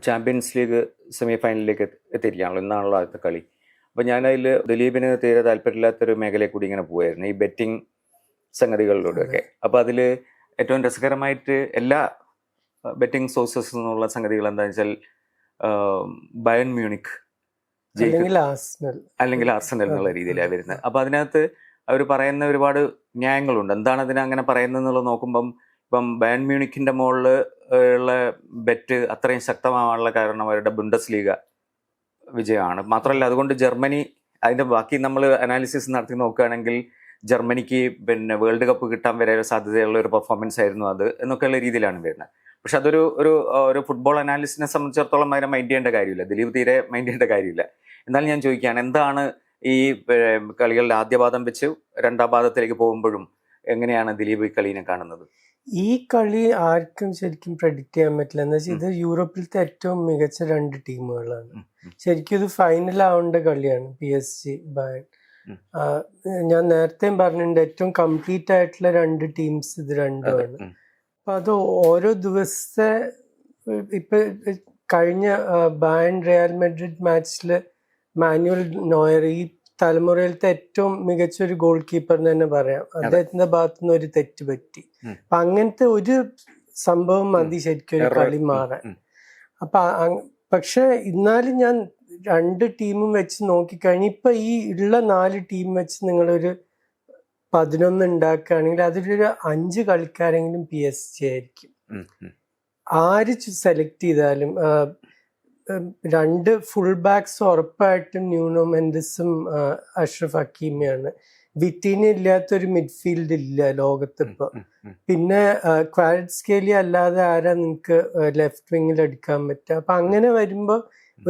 Champions league semi ഫൈനലിലേക്ക് എത്തിയിരിക്കുകയാണല്ലോ. ഇന്നാണല്ലോ ആദ്യത്തെ കളി. അപ്പോൾ ഞാനതിൽ ദിലീപിന് തീരെ താല്പര്യമില്ലാത്തൊരു മേഖലയിൽ കൂടി ഇങ്ങനെ പോവായിരുന്നു, ഈ ബെറ്റിംഗ് സംഗതികളിലൂടെയൊക്കെ. അപ്പോൾ അതിൽ ഏറ്റവും രസകരമായിട്ട് എല്ലാ ബെറ്റിംഗ് സോഴ്സസ് എന്നുള്ള സംഗതികൾ എന്താണെന്ന് വെച്ചാൽ ബയൺ മ്യൂണിക് അല്ലെങ്കിൽ ആർസനൽ എന്നുള്ള രീതിയിലാണ് വരുന്നത്. അപ്പോൾ അതിനകത്ത് അവർ പറയുന്ന ഒരുപാട് ന്യായങ്ങളുണ്ട്. എന്താണ് അതിനെ അങ്ങനെ പറയുന്നത് എന്നുള്ളത് നോക്കുമ്പം ഇപ്പം ബയൺ മ്യൂണിക്കിൻ്റെ മുകളിൽ ഉള്ള ബെറ്റ് അത്രയും ശക്തമാവാനുള്ള കാരണം അവരുടെ ബുണ്ടസ് ലീഗ വിജയമാണ്. മാത്രമല്ല അതുകൊണ്ട് ജർമ്മനി, അതിൻ്റെ ബാക്കി നമ്മൾ അനാലിസിസ് നടത്തി നോക്കുകയാണെങ്കിൽ ജർമ്മനിക്ക് പിന്നെ വേൾഡ് കപ്പ് കിട്ടാൻ വരെ സാധ്യതയുള്ള ഒരു പെർഫോമൻസ് ആയിരുന്നു അത് എന്നൊക്കെയുള്ള രീതിയിലാണ് വരുന്നത്. പക്ഷെ അതൊരു ഒരു ഒരു ഫുട്ബോൾ അനാലിസ്റ്റിനെ സംബന്ധിച്ചിടത്തോളം അതിനെ മൈൻഡ് ചെയ്യേണ്ട കാര്യമില്ല, ദിലീപ് തീരെ മൈൻഡ് ചെയ്യേണ്ട കാര്യമില്ല. എന്നാലും ഞാൻ ചോദിക്കുകയാണ്, എന്താണ് ഈ കളികളിൽ ആദ്യ പാദം വെച്ച് രണ്ടാം പാദത്തിലേക്ക് പോകുമ്പോഴും എങ്ങനെയാണ് ദിലീപ് ഈ കളീനെ കാണുന്നത്? ഈ കളി ആർക്കും ശരിക്കും പ്രഡിക്റ്റ് ചെയ്യാൻ പറ്റില്ല. എന്ന് വെച്ചാൽ ഇത് യൂറോപ്പിലത്തെ ഏറ്റവും മികച്ച രണ്ട് ടീമുകളാണ്. ശരിക്കും ഇത് ഫൈനൽ ആവേണ്ട കളിയാണ്. PSG Bayern. ഞാൻ നേരത്തെയും പറഞ്ഞിട്ടുണ്ട്, ഏറ്റവും കംപ്ലീറ്റ് ആയിട്ടുള്ള രണ്ട് ടീംസ് ഇത് രണ്ടുമാണ്. അപ്പൊ അത് ഓരോ ദിവസത്തെ ഇപ്പൊ കഴിഞ്ഞ ബയൺ റയൽ മാഡ്രിഡ് മാച്ചില് മാനുവൽ നോയർ ഈ തലമുറയിലത്തെ ഏറ്റവും മികച്ച ഒരു ഗോൾ കീപ്പർ എന്ന് തന്നെ പറയാം. അദ്ദേഹത്തിന്റെ ഭാഗത്തുനിന്ന് ഒരു തെറ്റ് പറ്റി. അപ്പൊ അങ്ങനത്തെ ഒരു സംഭവം മതി ശരിക്കും ഒരു കളി മാറാൻ. അപ്പൊ പക്ഷെ എന്നാലും ഞാൻ രണ്ട് ടീമും വെച്ച് നോക്കിക്കഴിഞ്ഞ് ഇപ്പൊ ഈ ഉള്ള 4 ടീം വെച്ച് നിങ്ങളൊരു 11 ഉണ്ടാക്കുകയാണെങ്കിൽ അതിലൊരു 5 കളിക്കാരെങ്കിലും PSG ആയിരിക്കും. ആര് സെലക്ട് ചെയ്താലും 2 ഫുൾ ബാക്സ് ഉറപ്പായിട്ടും ന്യൂനോ മെൻഡസും അഷ്റഫ് ഹക്കീമിയാണ്. വിറ്റീന ഇല്ലാത്തൊരു മിഡ്ഫീൽഡ് ഇല്ല ലോകത്തിപ്പോ. പിന്നെ ക്വാരറ്റ്സ്കേലി അല്ലാതെ ആരാ നിങ്ങൾക്ക് ലെഫ്റ്റ് വിങ്ങിൽ എടുക്കാൻ പറ്റുക? അപ്പൊ അങ്ങനെ വരുമ്പോ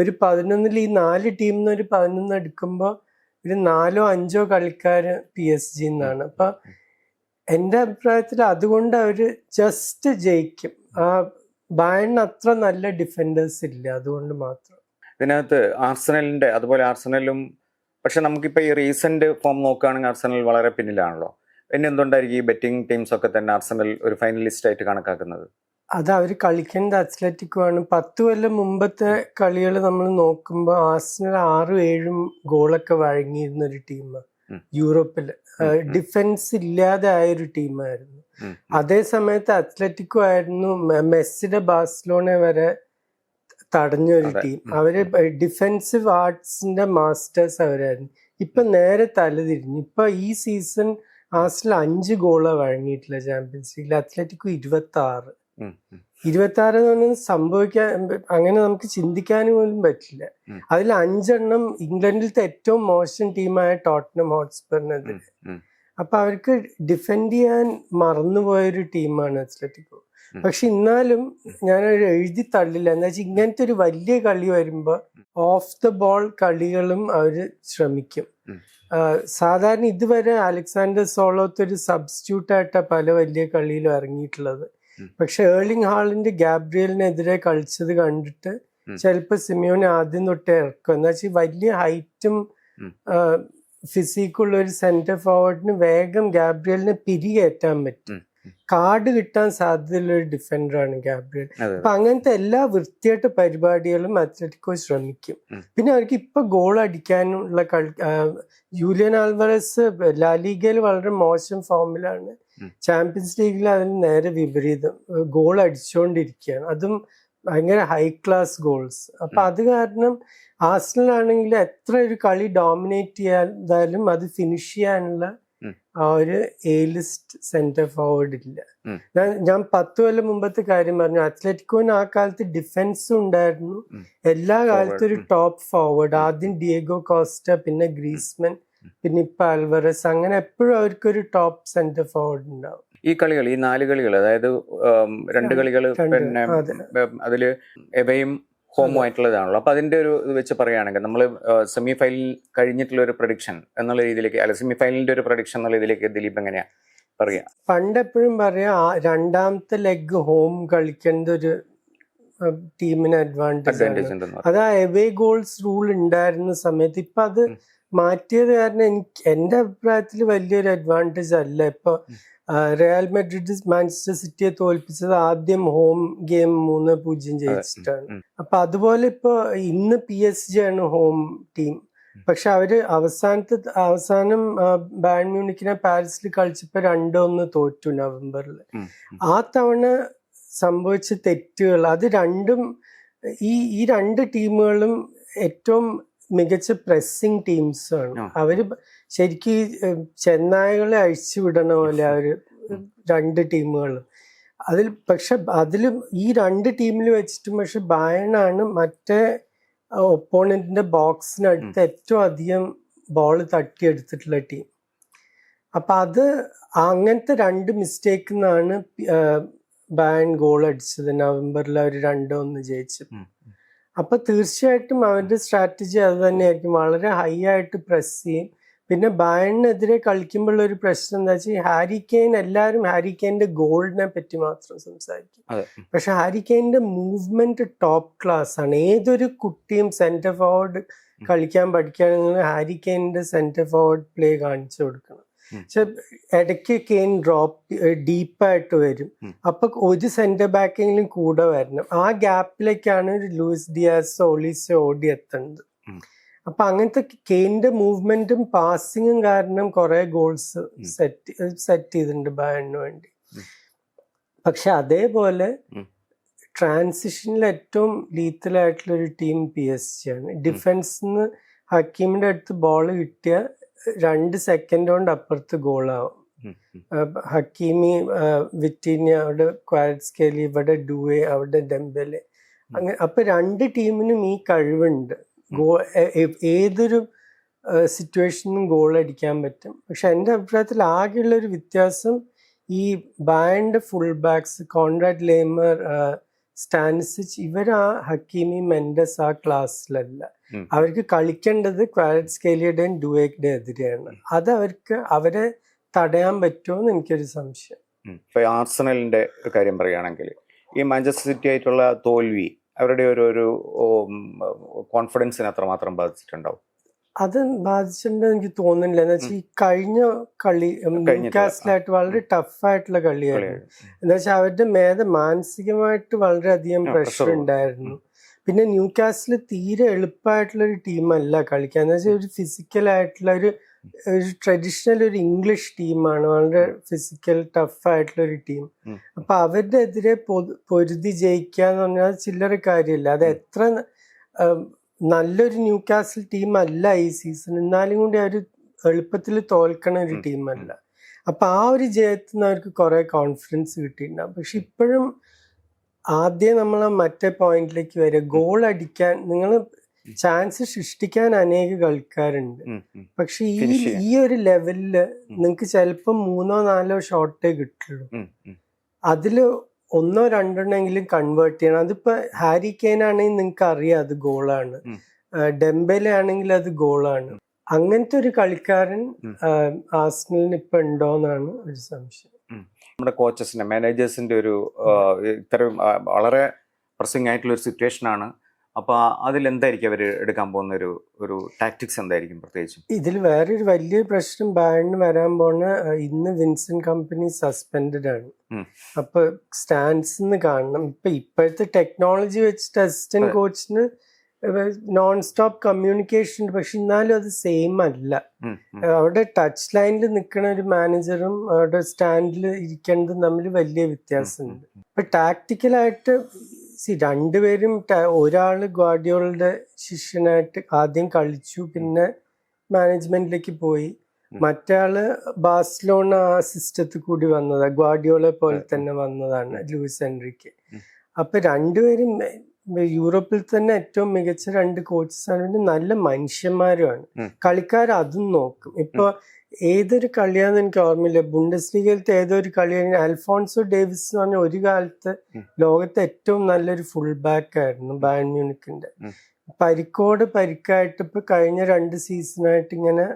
ഒരു 11 ഈ 4 ടീമിന്ന് ഒരു 11 എടുക്കുമ്പോ ഒരു 4-5 കളിക്കാര് PSG എന്നാണ്. അപ്പൊ എന്റെ അഭിപ്രായത്തിൽ അതുകൊണ്ട് അവര് ജസ്റ്റ് ജയിക്കും. ബയണിന് അത്ര നല്ല ഡിഫൻഡേഴ്സ് ഇല്ല, അതുകൊണ്ട് മാത്രം. ഇതിനകത്ത് ആർസനലിന്റെ, അതുപോലെ ആർസനലും, പക്ഷെ നമുക്കിപ്പോൾ ഈ റീസെന്റ് ഫോം നോക്കുകയാണെങ്കിൽ ആർസനൽ വളരെ പിന്നിലാണല്ലോ. പിന്നെ എന്തുകൊണ്ടായിരിക്കും ഈ ബെറ്റിംഗ് ടീംസ് ഒക്കെ തന്നെ ആർസനൽ ഒരു ഫൈനലിസ്റ്റ് ആയിട്ട് കണക്കാക്കുന്നത്? അത് അവർ കളിക്കേണ്ട അത്ലറ്റിക്കുമാണ്. 10 കൊല്ലം മുമ്പത്തെ കളികൾ നമ്മൾ നോക്കുമ്പോൾ ആർസനൽ 6-7 ഗോളൊക്കെ വഴങ്ങിയിരുന്ന ഒരു ടീമാണ് യൂറോപ്പില്. ഡിഫൻസ് ഇല്ലാതെ ആയൊരു ടീമായിരുന്നു. അതേ സമയത്ത് അത്ലറ്റിക്കോ ആയിരുന്നു മെസ്സിയുടെ ബാഴ്സലോണ വരെ തടഞ്ഞൊരു ടീം. അവര് ഡിഫെൻസീവ് ആർട്സിന്റെ മാസ്റ്റേഴ്സ് അവരായിരുന്നു. ഇപ്പൊ നേരെ തലതിരിഞ്ഞു. ഇപ്പൊ ഈ സീസൺ ആർസനൽ 5 ഗോളാ വഴങ്ങിയിട്ടില്ല ചാമ്പ്യൻസ് ലീഗിൽ. അത്ലറ്റിക്കോ 26 എന്ന് പറഞ്ഞാൽ സംഭവിക്കാൻ അങ്ങനെ നമുക്ക് ചിന്തിക്കാനും പോലും പറ്റില്ല. അതിൽ 5 ഇംഗ്ലണ്ടിലത്തെ ഏറ്റവും മോശം ടീമായ ടോട്ടനം ഹോട്ട്സ്പറിനെതിരെ. അപ്പൊ അവർക്ക് ഡിഫെൻഡ് ചെയ്യാൻ മറന്നുപോയൊരു ടീമാണ് അത്ലറ്റിക്കോ. പക്ഷെ എന്നാലും ഞാനൊരു എഴുതി തള്ളില്ല. എന്താ വെച്ചാൽ ഇങ്ങനത്തെ ഒരു വലിയ കളി വരുമ്പോ ഓഫ് ദ ബോൾ കളികളും അവര് ശ്രമിക്കും. സാധാരണ ഇതുവരെ അലക്സാണ്ടർ സോളോത്ത് ഒരു സബ്സ്റ്റിറ്റ്യൂട്ട് ആയിട്ടാണ് പല വലിയ കളിയിലും ഇറങ്ങിയിട്ടുള്ളത്. പക്ഷെ ഏർലിംഗ് ഹാളിന്റെ ഗാബ്രിയലിനെതിരെ കളിച്ചത് കണ്ടിട്ട് ചിലപ്പോ സിമിയോനെ ആദ്യം തൊട്ടേ ഇറക്കും. എന്താ വെച്ചാൽ വലിയ ഹൈറ്റും ഫിസിക്കുള്ള ഒരു സെന്റർ ഫോർവേഡിന് വേഗം ഗാബ്രിയലിനെ പിരികേറ്റാൻ പറ്റും. കാർഡ് കിട്ടാൻ സാധ്യതയുള്ള ഒരു ഡിഫൻഡറാണ് ഗാബ്രിയൽ. അപ്പൊ അങ്ങനത്തെ എല്ലാ വൃത്തിയായിട്ട് പരിപാടികളും അത്ലറ്റിക്കോ ശ്രമിക്കും. പിന്നെ അവർക്ക് ഇപ്പൊ ഗോൾ അടിക്കാനുള്ള ജൂലിയൻ ആൽവറസ് ലാലിഗയിൽ വളരെ മോശം ഫോമിലാണ്. ചാമ്പ്യൻസ് ലീഗിൽ അതിന് നേരെ വിപരീതം ഗോൾ അടിച്ചുകൊണ്ടിരിക്കുകയാണ്, അതും ഭയങ്കര ഹൈ ക്ലാസ് ഗോൾസ്. അപ്പൊ അത് കാരണം ആർസനലാണെങ്കിൽ എത്ര ഒരു കളി ഡോമിനേറ്റ് ചെയ്താലും അത് ഫിനിഷ് ചെയ്യാനുള്ള ആ ഒരു എ ലിസ്റ്റ് സെന്റർ ഫോർവേഡ് ഇല്ല. ഞാൻ 10 കൊല്ലം മുമ്പത്തെ കാര്യം പറഞ്ഞു. അത്ലറ്റിക്കോന് ആ കാലത്ത് ഡിഫൻസും ഉണ്ടായിരുന്നു, എല്ലാ കാലത്തും ഒരു ടോപ്പ് ഫോർവേഡ്. ആദ്യം ഡിയേഗോ കോസ്റ്റ, പിന്നെ ഗ്രീസ്മൻ, പിന്നെ ഇപ്പൊ ആൽവറസ്. അങ്ങനെ എപ്പോഴും അവർക്കൊരു ടോപ്പ് സെന്റർ ഫോർവേഡ് ഉണ്ടാവും. ഈ കളികൾ, ഈ 4 കളികൾ, അതായത് 2 കളികൾ പിന്നെ അതില് എവയും ഹോമും ആയിട്ടുള്ളതാണല്ലോ. അപ്പൊ അതിന്റെ ഒരു ഇത് വെച്ച് പറയുകയാണെങ്കിൽ നമ്മൾ സെമി ഫൈനൽ കഴിഞ്ഞിട്ടുള്ള ഒരു പ്രഡിക്ഷൻ എന്നുള്ള രീതിയിലേക്ക്, അല്ല സെമി ഫൈനലിന്റെ ഒരു പ്രഡിക്ഷൻ എന്നുള്ള ഇതിലേക്ക് ദിലീപ് എങ്ങനെയാ പറയാ? പണ്ടെപ്പോഴും പറയാ രണ്ടാമത്തെ ലെഗ് ഹോം കളിക്കേണ്ട ഒരു ടീമിന് അഡ്വാൻറ്റേജ് ഉണ്ട്. അത് ആ എവേ ഗോൾസ് റൂൾ ഉണ്ടായിരുന്ന സമയത്ത് ഇപ്പൊ അത് മാറ്റിയത് കാരണം എന്റെ അഭിപ്രായത്തിൽ വലിയൊരു അഡ്വാൻറ്റേജ് അല്ല. ഇപ്പൊ റയൽ മെഡ്രിഡ് മാഞ്ചസ്റ്റർ സിറ്റിയെ തോൽപ്പിച്ചത് ആദ്യം ഹോം ഗെയിം 3-0 ജയിച്ചിട്ടാണ്. അപ്പൊ അതുപോലെ ഇപ്പൊ ഇന്ന് PSG ആണ് ഹോം ടീം. പക്ഷെ അവര് അവസാനം ബായൺ മ്യൂണിക്കിനെ പാരീസിൽ കളിച്ചപ്പോ 2-1 തോറ്റു നവംബറിൽ. ആ തവണ സംഭവിച്ച തെറ്റുകൾ അത് രണ്ടും ഈ രണ്ട് ടീമുകളും ഏറ്റവും മികച്ച പ്രസ്സിംഗ് ടീംസാണ്. അവര് ശരിക്കും ചെന്നായകളെ അഴിച്ചു വിടണ പോലെ അവര് രണ്ട് ടീമുകളും അതിലും ഈ രണ്ട് ടീമിൽ വെച്ചിട്ടും പക്ഷെ ബയണാണ് മറ്റേ ഒപ്പോണന്റിന്റെ ബോക്സിനടുത്ത് ഏറ്റവും അധികം ബോൾ തട്ടിയെടുത്തിട്ടുള്ള ടീം. അപ്പൊ അത് അങ്ങനത്തെ രണ്ട് മിസ്റ്റേക്കിൽ നിന്നാണ് ബയൺ ഗോൾ അടിച്ചത് നവംബറിൽ അവർ 2-1 ജയിച്ചു. അപ്പൊ തീർച്ചയായിട്ടും അവരുടെ സ്ട്രാറ്റജി അത് തന്നെയായിരിക്കും, വളരെ ഹൈ ആയിട്ട് പ്രസ് ചെയ്യും. പിന്നെ ബയണിനെതിരെ കളിക്കുമ്പോൾ ഒരു പ്രശ്നം എന്താ വെച്ചാൽ ഹാരി കെയ്ൻ, എല്ലാവരും ഹാരി കെയ്ന്റെ ഗോളിനെ പറ്റി മാത്രം സംസാരിക്കും. പക്ഷെ ഹാരി കെയ്ന്റെ മൂവ്മെന്റ് ടോപ്പ് ക്ലാസ് ആണ്. ഏതൊരു കുട്ടിയും സെന്റർ ഫോർവേഡ് കളിക്കാൻ പഠിക്കുകയാണെങ്കിൽ ഹാരി കെയ്ന്റെ സെന്റർ ഫോർവേഡ് പ്ലേ കാണിച്ചു കൊടുക്കണം. പക്ഷെ ഇടയ്ക്ക് കെയ്ൻ ഡീപ്പായിട്ട് വരും. അപ്പൊ ഒരു സെന്റർ ബാക്കെങ്കിലും കൂടെ വരണം. ആ ഗ്യാപ്പിലേക്കാണ് ലൂയിസ് ഡിയാസോ ഒളീസോ ഓടി എത്തുന്നത്. അപ്പൊ അങ്ങനത്തെ കെയ്ന്റെ മൂവ്മെന്റും പാസിങ്ങും കാരണം കുറെ ഗോൾസ് സെറ്റ് ചെയ്തിട്ടുണ്ട് ബയണിന് വേണ്ടി. പക്ഷെ അതേപോലെ ട്രാൻസിഷനിൽ ഏറ്റവും ലീത്തലായിട്ടുള്ള ഒരു ടീം PSG ആണ്. ഡിഫൻസിന്ന് ഹക്കീമിന്റെ അടുത്ത് ബോൾ കിട്ടിയ 2 സെക്കൻഡ് കൊണ്ട് അപ്പുറത്ത് ഗോളാവും. ഹക്കീമി, വിറ്റീനിയ, അവിടെ ക്വാരറ്റ്സ്കേലി, ഇവിടെ ഡുവെ, അവിടെ ഡെംബെലെ, അങ്ങനെ. അപ്പൊ രണ്ട് ടീമിനും ഈ കഴിവുണ്ട്. ഏതൊരു സിറ്റുവേഷനും ഗോൾ അടിക്കാൻ പറ്റും. പക്ഷെ എൻ്റെ അഭിപ്രായത്തിൽ ആകെയുള്ള ഒരു വ്യത്യാസം ഈ ബയണിന്റെ full backs Konrad Laimer, Stanisic, ഇവരാ ഹക്കീമി, മെൻഡസ് ആ ക്ലാസ്സിലല്ല. അവർക്ക് കളിക്കേണ്ടത് ക്വാരറ്റ്സ്കേലിയുടെയും ഡുവേയുടെ എതിരെയാണ്. അത് അവരെ തടയാൻ പറ്റുമോ എന്ന് എനിക്കൊരു സംശയം. ഇപ്പൊ ആർസണലിന്റെ ഒരു കാര്യം പറയുകയാണെങ്കിൽ ഈ മാഞ്ചസ്റ്റർ സിറ്റി ആയിട്ടുള്ള തോൽവി അവരുടെ ഒരു കോൺഫിഡൻസിന് അത്രമാത്രം ബാധിച്ചിട്ടുണ്ടാവും? അത് ബാധിച്ചിട്ടുണ്ടെന്ന് എനിക്ക് തോന്നുന്നില്ല. എന്ന് വെച്ചാൽ ഈ കഴിഞ്ഞ കളി ന്യൂകാസിലായിട്ട് വളരെ ടഫായിട്ടുള്ള കളിയായിരുന്നു. എന്താ വെച്ചാൽ അവരുടെ മേലെ മാനസികമായിട്ട് വളരെയധികം പ്രഷർ ഉണ്ടായിരുന്നു. പിന്നെ ന്യൂകാസിൽ തീരെ എളുപ്പമായിട്ടുള്ളൊരു ടീമല്ല കളിക്കാൻ. എന്ന് വെച്ചാൽ ഒരു ഫിസിക്കലായിട്ടുള്ള ഒരു ട്രഡീഷണൽ ഒരു ഇംഗ്ലീഷ് ടീമാണ്, വളരെ ഫിസിക്കൽ ടഫായിട്ടുള്ള ഒരു ടീം. അപ്പൊ അവരുടെ എതിരെ പൊരുതി ജയിക്കുക എന്ന് പറഞ്ഞാൽ ചില്ലറ കാര്യമില്ല. അത് എത്ര നല്ലൊരു ന്യൂകാസിൽ ടീം അല്ല ഈ സീസൺ, എന്നാലും കൂടി അവർ എളുപ്പത്തിൽ തോൽക്കണ ഒരു ടീമല്ല. അപ്പൊ ആ ഒരു ജയത്തിൽ നിന്ന് അവർക്ക് കുറെ കോൺഫിഡൻസ് കിട്ടിയിട്ടുണ്ടാവും. പക്ഷെ ഇപ്പോഴും ആദ്യം നമ്മൾ മറ്റേ പോയിന്റിലേക്ക് വരിക, ഗോൾ അടിക്കാൻ നിങ്ങൾ ചാൻസ് സൃഷ്ടിക്കാൻ അനേക കളിക്കാരുണ്ട്. പക്ഷെ ഈ ഒരു ലെവലില് നിങ്ങൾക്ക് ചിലപ്പോൾ 3-4 ഷോട്ടേ കിട്ടുള്ളൂ. അതില് 1-2 കൺവേർട്ട് ചെയ്യണം. അതിപ്പോ ഹാരി കെയ്ൻ ആണെങ്കിൽ നിങ്ങൾക്ക് അറിയാം അത് ഗോളാണ്, ഡെംബെലെ ആണെങ്കിൽ അത് ഗോളാണ്. അങ്ങനത്തെ ഒരു കളിക്കാരൻ ആർസണലിന് ഇപ്പൊ ഉണ്ടോന്നാണ് ഒരു സംശയം. നമ്മുടെ കോച്ചസിന്റെ, മാനേജേഴ്സിന്റെ ഒരു ഇത്തരം വളരെ പ്രസിംഗ് ആയിട്ടുള്ള ഒരു സിറ്റുവേഷൻ ആണ്. അപ്പൊ അതിലെന്തായിരിക്കും അവർ എടുക്കാൻ പോകുന്ന ഒരു ടാക്ടിക്സ് എന്തായിരിക്കും പ്രത്യേകിച്ചും? ഇതിൽ വേറൊരു വലിയ പ്രശ്നം ബയണിന് വരാൻ പോണ, ഇന്ന് വിൻസെന്റ് കമ്പനി സസ്പെൻഡഡ് ആണ്. അപ്പൊ സ്റ്റാൻഡ്സ് കാണണം. ഇപ്പോഴത്തെ ടെക്നോളജി വെച്ചിട്ട് അസിസ്റ്റന്റ് കോച്ചിന് നോൺ സ്റ്റോപ്പ് കമ്മ്യൂണിക്കേഷൻ ഉണ്ട്. പക്ഷെ എന്നാലും അത് സെയിം അല്ല. അവിടെ ടച്ച് ലൈനിൽ നിൽക്കുന്ന ഒരു മാനേജറും അവിടെ സ്റ്റാൻഡിൽ ഇരിക്കുന്നതും തമ്മിൽ വലിയ വ്യത്യാസമുണ്ട്. ഇപ്പൊ ടാക്ടിക്കലായിട്ട് രണ്ടുപേരും, ഒരാള് ഗ്വാർഡിയോളയുടെ ശിഷ്യനായിട്ട് ആദ്യം കളിച്ചു, പിന്നെ മാനേജ്മെന്റിലേക്ക് പോയി. മറ്റാള് ബാഴ്സലോണ സിസ്റ്റത്തിൽ കൂടി വന്നതാ, ഗ്വാർഡിയോളെ പോലെ തന്നെ വന്നതാണ് ലൂയിസ് എൻറിക്കെ. അപ്പൊ രണ്ടുപേരും യൂറോപ്പിൽ തന്നെ ഏറ്റവും മികച്ച 2 കോച്ചസാണ്. പിന്നെ നല്ല മനുഷ്യന്മാരുമാണ്. കളിക്കാർ അതും നോക്കും. ഇപ്പൊ ഏതൊരു കളിയാന്ന് എനിക്ക് ഓർമ്മയില്ല, ബുണ്ടസ്ലീഗയിലത്തെ ഏതൊരു കളിയാണ്, അൽഫോൺസോ ഡേവിസ് എന്ന് പറഞ്ഞ ഒരു കാലത്ത് ലോകത്തെ ഏറ്റവും നല്ലൊരു ഫുൾ ബാക്ക് ആയിരുന്നു ബയൺ മ്യൂണിക്കിന്റെ. പരിക്കായിട്ട് ഇപ്പൊ കഴിഞ്ഞ 2 സീസണായിട്ട് ഇങ്ങനെ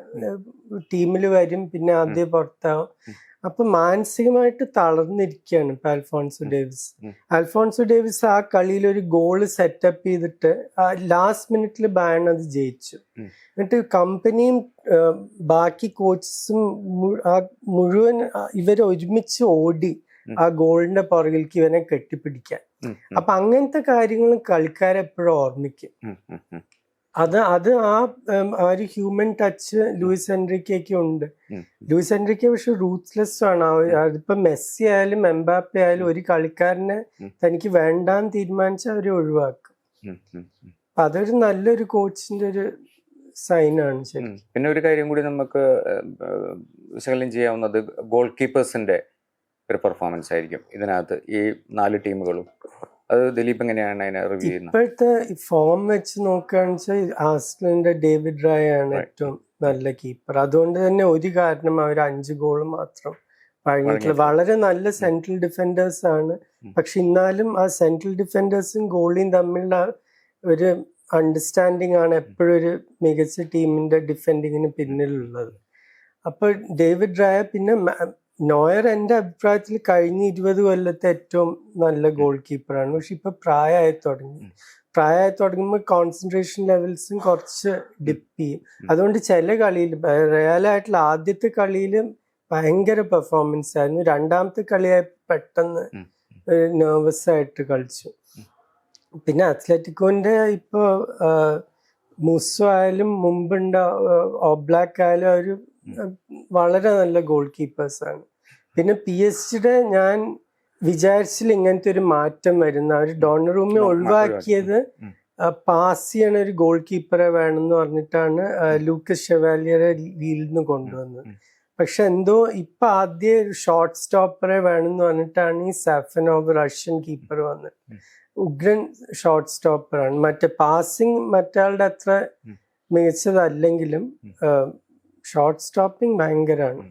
ടീമിൽ വരും, പിന്നെ ആദ്യം പുറത്താവും. അപ്പൊ മാനസികമായിട്ട് തളർന്നിരിക്കുകയാണ് ഇപ്പൊ അൽഫോൺസോ ഡേവിസ് ആ കളിയിൽ ഒരു ഗോള് സെറ്റപ്പ് ചെയ്തിട്ട് ലാസ്റ്റ് മിനിറ്റിൽ ബാൻ അത് ജയിച്ചു. എന്നിട്ട് കമ്പനിയും ബാക്കി കോച്ചസും മുഴുവൻ ഇവർ ഒരുമിച്ച് ഓടി ആ ഗോളിന്റെ പുറകിലേക്ക് ഇവനെ കെട്ടിപ്പിടിക്കാൻ. അപ്പൊ അങ്ങനത്തെ കാര്യങ്ങളും കളിക്കാരെപ്പോഴും ഓർമ്മിക്കും. അത് ആ ഒരു ഹ്യൂമൻ ടച്ച് ലൂയിസ് എൻറിക്കയ്ക്ക് ഉണ്ട്. ലൂയിസ് എൻറിക്ക പക്ഷെ റൂത്ത്ലെസ് ആണ്. അതിപ്പോ മെസ്സി ആയാലും എംബാപ്പെ ആയാലും ഒരു കളിക്കാരനെ തനിക്ക് വേണ്ടാന്ന് തീരുമാനിച്ചാൽ അവരെ ഒഴിവാക്കും. അപ്പൊ അതൊരു നല്ലൊരു കോച്ചിന്റെ ഒരു സൈനാണ് ശരി. പിന്നെ ഒരു കാര്യം കൂടി നമുക്ക് വിശകലനം ചെയ്യാവുന്നത് ഗോൾ കീപ്പേഴ്സിന്റെ ഒരു പെർഫോമൻസ് ആയിരിക്കും ഇതിനകത്ത്, ഈ 4 ടീമുകളും. അത് ദിലീപ് എങ്ങനെയാണ് അതിനെ റിവ്യൂ ചെയ്യുന്നത്? ഇപ്പോഴത്തെ ഫോം വെച്ച് നോക്കുകയാണെന്ന് വെച്ചാൽ ആർസണലിന്റെ ഡേവിഡ് റായ ആണ് ഏറ്റവും നല്ല കീപ്പർ. അതുകൊണ്ട് തന്നെ ഒരു കാരണം അവർ 5 ഗോൾ മാത്രം വഴങ്ങിയിട്ടുള്ള വളരെ നല്ല സെൻട്രൽ ഡിഫൻഡേഴ്സ് ആണ്. പക്ഷെ എന്നാലും ആ സെൻട്രൽ ഡിഫൻഡേഴ്സും ഗോളിയും തമ്മിലുള്ള ഒരു അണ്ടർസ്റ്റാൻഡിങ് ആണ് എപ്പോഴും ഒരു മികച്ച ടീമിന്റെ ഡിഫെൻഡിങ്ങിന് പിന്നിലുള്ളത്. അപ്പൊ ഡേവിഡ് റായ, പിന്നെ നോയർ എൻ്റെ അഭിപ്രായത്തിൽ കഴിഞ്ഞ 20 കൊല്ലത്തെ ഏറ്റവും നല്ല ഗോൾ കീപ്പറാണ്. പക്ഷെ ഇപ്പൊ പ്രായമായി തുടങ്ങുമ്പോൾ കോൺസെൻട്രേഷൻ ലെവൽസും കുറച്ച് ഡിപ്പ് ചെയ്യും. അതുകൊണ്ട് ചില കളിയിൽ റയലായിട്ടുള്ള ആദ്യത്തെ കളിയിൽ ഭയങ്കര പെർഫോമൻസ് ആയിരുന്നു. രണ്ടാമത്തെ കളിയായി പെട്ടെന്ന് നെർവസ് ആയിട്ട് കളിച്ചു. പിന്നെ അത്ലറ്റിക്കോന്റെ ഇപ്പൊ മുസോ ആയാലും മുമ്പുണ്ട ഓബ്ലാക്ക് ആയാലും ഒരു വളരെ നല്ല ഗോൾ കീപ്പേഴ്സ് ആണ്. പിന്നെ PSG ഞാൻ വിചാരിച്ചില്ല ഇങ്ങനത്തെ ഒരു മാറ്റം വരുന്ന. അവർ ഡോണറൂമിനെ ഒഴിവാക്കിയത് പാസ് ചെയ്യണ ഒരു ഗോൾ കീപ്പറെ വേണമെന്ന് പറഞ്ഞിട്ടാണ് ലൂക്കസ് ഷെവാലിയറെ ലീലിൽ നിന്ന് കൊണ്ടുവന്നത്. പക്ഷെ എന്തോ ഇപ്പൊ ആദ്യം ഒരു ഷോർട്ട് സ്റ്റോപ്പറെ വേണമെന്ന് പറഞ്ഞിട്ടാണ് ഈ സാഫനോവ് റഷ്യൻ കീപ്പർ വന്നത്. ഉഗ്രൻ ഷോർട്ട് സ്റ്റോപ്പറാണ്. മറ്റേ പാസിങ് മറ്റാളുടെ അത്ര മികച്ചതല്ലെങ്കിലും ഷോർട്ട് സ്റ്റോപ്പിംഗ് ഭയങ്കരമാണ്.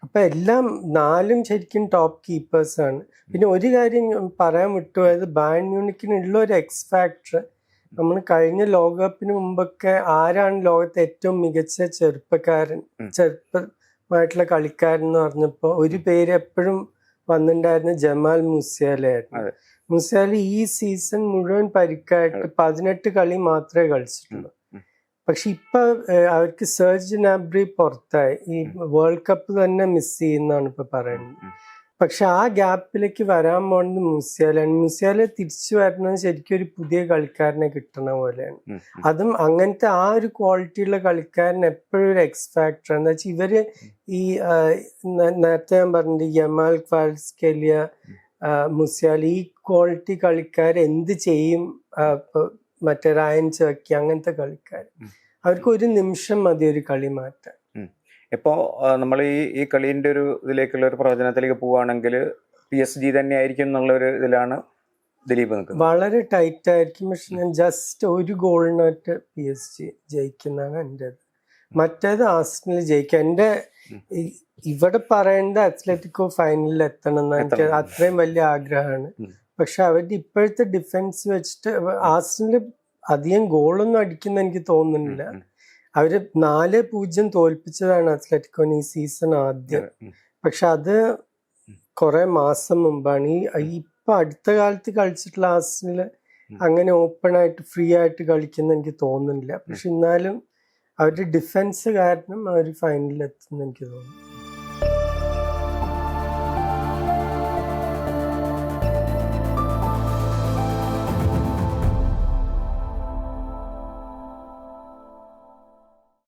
അപ്പൊ എല്ലാം 4 ശരിക്കും ടോപ്പ് കീപ്പേഴ്സ് ആണ്. പിന്നെ ഒരു കാര്യം പറയാൻ വിട്ടുപോയത്, ബയേൺ മ്യൂണിക്കിനുള്ള ഒരു എക്സ് ഫാക്ടർ, നമ്മൾ കഴിഞ്ഞ ലോകകപ്പിന് മുമ്പൊക്കെ ആരാണ് ലോകത്തെ ഏറ്റവും മികച്ച ചെറുപ്പമായിട്ടുള്ള കളിക്കാരൻ എന്ന് പറഞ്ഞപ്പോ ഒരു പേര് എപ്പോഴും വന്നിട്ടുണ്ടായിരുന്ന ജമാൽ മൂസിയാലയായിരുന്നു. മൂസിയാല ഈ സീസൺ മുഴുവൻ പരിക്കായിട്ട് 18 കളി മാത്രമേ കളിച്ചിട്ടുള്ളൂ. പക്ഷെ ഇപ്പൊ അവർക്ക് സെർജ് നാബ്രി പുറത്തായി. ഈ വേൾഡ് കപ്പ് തന്നെ മിസ് ചെയ്യുന്നാണ് ഇപ്പൊ പറയുന്നത്. പക്ഷെ ആ ഗ്യാപ്പിലേക്ക് വരാൻ പോകുന്നത് മൂസിയാലയാണ്. മൂസിയാല തിരിച്ചു വരുന്നത് ശരിക്കും ഒരു പുതിയ കളിക്കാരനെ കിട്ടണ പോലെയാണ്. അതും അങ്ങനത്തെ ആ ഒരു ക്വാളിറ്റിയുള്ള കളിക്കാരൻ എപ്പോഴും ഒരു എക്സ് ഫാക്ടർ. എന്താ വെച്ചാൽ ഇവര് ഈ നേരത്തെ ഞാൻ പറഞ്ഞിട്ട് യമാൽ ക്വാർട്സ്കേലിയ, മൂസിയാല, ഈ ക്വാളിറ്റി കളിക്കാർ എന്ത് ചെയ്യും? മറ്റേ റയൻ ചെർക്കി അങ്ങനത്തെ കളിക്കാർ, അവർക്ക് ഒരു നിമിഷം മതി ഒരു കളി മാറ്റാൻ. ഇപ്പോ നമ്മൾ ഈ കളീന്റെ ഒരു ഇതിലേക്കുള്ള ഒരു പ്രവചനത്തിലേക്ക് പോവുകയാണെങ്കിൽ PSG തന്നെ ആയിരിക്കും എന്നുള്ള ഒരു ഇതിലാണ് ദിലീപ് നിൽക്കുന്നത്. വളരെ ടൈറ്റ് ആയിരിക്കും. പക്ഷെ ഞാൻ ജസ്റ്റ് ഒരു ഗോളിനായിട്ട് PSG ജയിക്കുന്നതാണ് എൻ്റെത്. മറ്റേത് ആർസണൽ ജയിക്കും. എൻ്റെ ഇവിടെ പറയേണ്ട അത്ലറ്റിക്കോ ഫൈനലിൽ എത്തണം എന്ന് എനിക്ക് അത്രയും വലിയ ആഗ്രഹമാണ്. പക്ഷെ അവരുടെ ഇപ്പോഴത്തെ ഡിഫൻസ് വെച്ചിട്ട് ആർസണൽ അധികം ഗോളൊന്നും അടിക്കുന്ന എനിക്ക് തോന്നുന്നില്ല. അവര് 4-0 തോൽപ്പിച്ചതാണ് അത്ലറ്റിക്കോന് ഈ സീസൺ ആദ്യം. പക്ഷെ അത് കുറെ മാസം മുമ്പാണ്. ഇപ്പൊ അടുത്ത കാലത്ത് കളിച്ചിട്ടുള്ള ആർസണല് അങ്ങനെ ഓപ്പൺ ആയിട്ട് ഫ്രീ ആയിട്ട് കളിക്കുന്ന എനിക്ക് തോന്നുന്നില്ല. പക്ഷെ എന്നാലും അവരുടെ ഡിഫൻസ് കാരണം അവർ ഫൈനലിൽ എത്തുന്ന എനിക്ക് തോന്നുന്നു.